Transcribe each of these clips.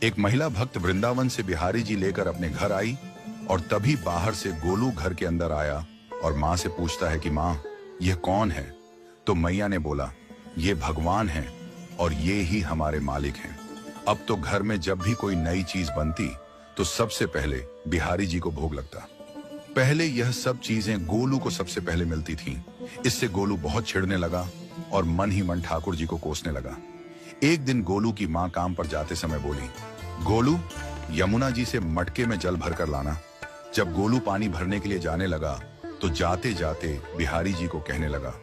एक महिला भक्त वृंदावन से बिहारी जी लेकर अपने घर आई और तभी बाहर से गोलू घर के अंदर आया और माँ से पूछता है कि माँ, यह कौन है? तो मैया ने बोला, ये भगवान हैं और ये ही हमारे मालिक हैं। अब तो घर में जब भी कोई नई चीज बनती तो सबसे पहले बिहारी जी को भोग लगता। पहले यह सब चीजें गोलू को सबसे पहले मिलती थीं। इससे गोलू बहुत छिड़ने लगा और मन ही मन ठाकुर जी को कोसने लगा। एक दिन गोलू की माँ काम पर जाते समय बोली, गोलू, यमुना जी से मटके में जल भर कर लाना। जब गोलू पानी भरने के लिए जाने लगा तो जाते जाते बिहारी जी को कहने लगा,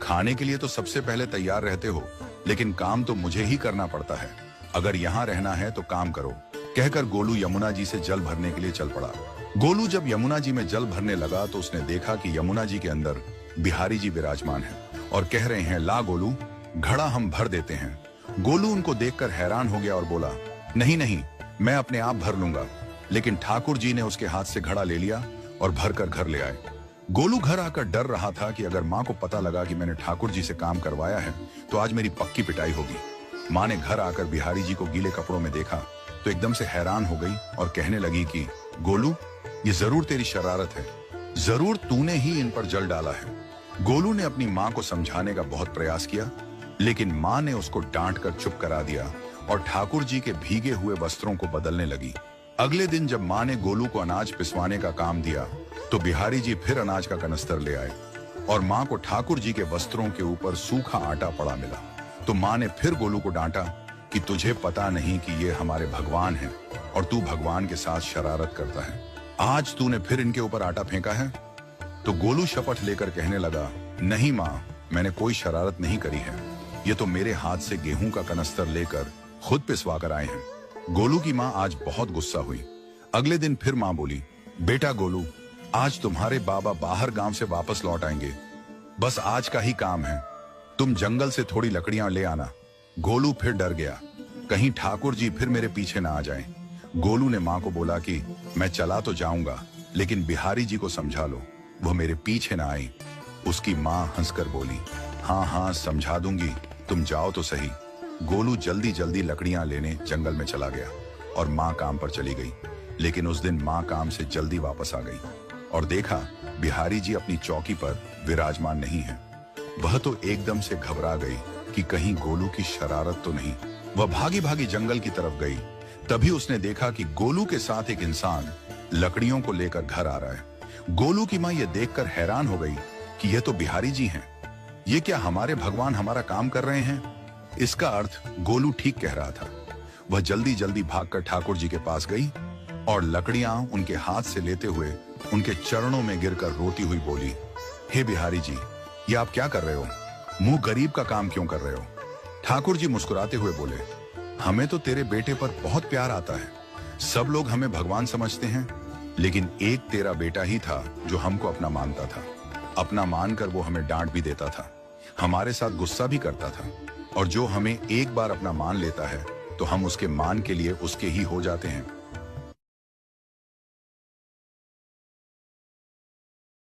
खाने के लिए तो सबसे पहले तैयार रहते हो, लेकिन काम तो मुझे ही करना पड़ता है। अगर यहाँ रहना है तो काम करो। कहकर गोलू यमुना जी से जल भरने के लिए चल पड़ा। गोलू जब यमुना जी में जल भरने लगा तो उसने देखा कि यमुना जी के अंदर बिहारी जी विराजमान हैं और कह रहे हैं, ला गोलू, घड़ा हम भर देते हैं। गोलू उनको देखकर हैरान हो गया और बोला, नहीं नहीं, मैं अपने आप भर लूंगा। लेकिन ठाकुर जी ने उसके हाथ से घड़ा ले लिया और भरकर घर ले आए। गोलू घर आकर डर रहा था कि अगर माँ को पता लगा कि मैंने ठाकुर जी से काम करवाया है तो आज मेरी पक्की पिटाई होगी। माँ ने घर आकर बिहारी जी को गीले कपड़ों में देखा तो एकदम से हैरान हो गई और कहने लगी कि गोलू, ये जरूर तेरी शरारत है, जरूर तूने ही इन पर जल डाला है। गोलू ने अपनी माँ को समझाने का बहुत प्रयास किया, लेकिन माँ ने उसको डांट कर चुप करा दिया और ठाकुर जी के भीगे हुए वस्त्रों को बदलने लगी। अगले दिन जब माँ ने गोलू को अनाज पिसवाने का काम दिया तो बिहारी जी फिर अनाज का कनस्तर ले आए और माँ को ठाकुर जी के वस्त्रों के ऊपर सूखा आटा पड़ा मिला। तो माँ ने फिर गोलू को डांटा कि तुझे पता नहीं कि ये हमारे भगवान हैं और तू भगवान के साथ शरारत करता है। आज तूने फिर इनके ऊपर आटा फेंका है। तो गोलू शपथ लेकर कहने लगा, नहीं माँ, मैंने कोई शरारत नहीं करी है। ये तो मेरे हाथ से गेहूं का कनस्तर लेकर खुद पिसवा कर आए हैं। गोलू की माँ आज बहुत गुस्सा हुई। अगले दिन फिर माँ बोली, बेटा गोलू, आज तुम्हारे बाबा बाहर गांव से वापस लौट आएंगे। बस आज का ही काम है, तुम जंगल से थोड़ी लकड़ियां ले आना। गोलू फिर डर गया, कहीं ठाकुर जी फिर मेरे पीछे ना आ जाएं। गोलू ने माँ को बोला कि मैं चला तो जाऊंगा, लेकिन बिहारी जी को समझा लो, वो मेरे पीछे ना आई। उसकी माँ हंसकर बोली, हाँ हाँ समझा दूंगी, तुम जाओ तो सही। गोलू जल्दी जल्दी लकड़ियां लेने जंगल में चला गया और माँ काम पर चली गई। लेकिन उस दिन माँ काम से जल्दी वापस आ गई और देखा बिहारी जी अपनी चौकी पर विराजमान नहीं है। वह तो एकदम से घबरा गई कि कहीं गोलू की शरारत तो नहीं। वह भागी भागी जंगल की तरफ गई। तभी उसने देखा कि गोलू के साथ एक इंसान लकड़ियों को लेकर घर आ रहा है। गोलू की माँ यह देखकर हैरान हो गई कि यह तो बिहारी जी हैं। ये क्या हमारे भगवान हमारा काम कर रहे हैं? इसका अर्थ गोलू ठीक कह रहा था। वह जल्दी जल्दी भागकर ठाकुर जी के पास गई और लकड़ियां उनके हाथ से लेते हुए उनके चरणों में गिरकर रोती हुई बोली, हे बिहारी जी, ये आप क्या कर रहे हो? मुंह गरीब का काम क्यों कर रहे हो? ठाकुर जी मुस्कुराते हुए बोले, हमें तो तेरे बेटे पर बहुत प्यार आता है। सब लोग हमें भगवान समझते हैं, लेकिन एक तेरा बेटा ही था जो हमको अपना मानता था। अपना मानकर वो हमें डांट भी देता था, हमारे साथ गुस्सा भी करता था, और जो हमें एक बार अपना मान लेता है तो हम उसके मान के लिए उसके ही हो जाते हैं।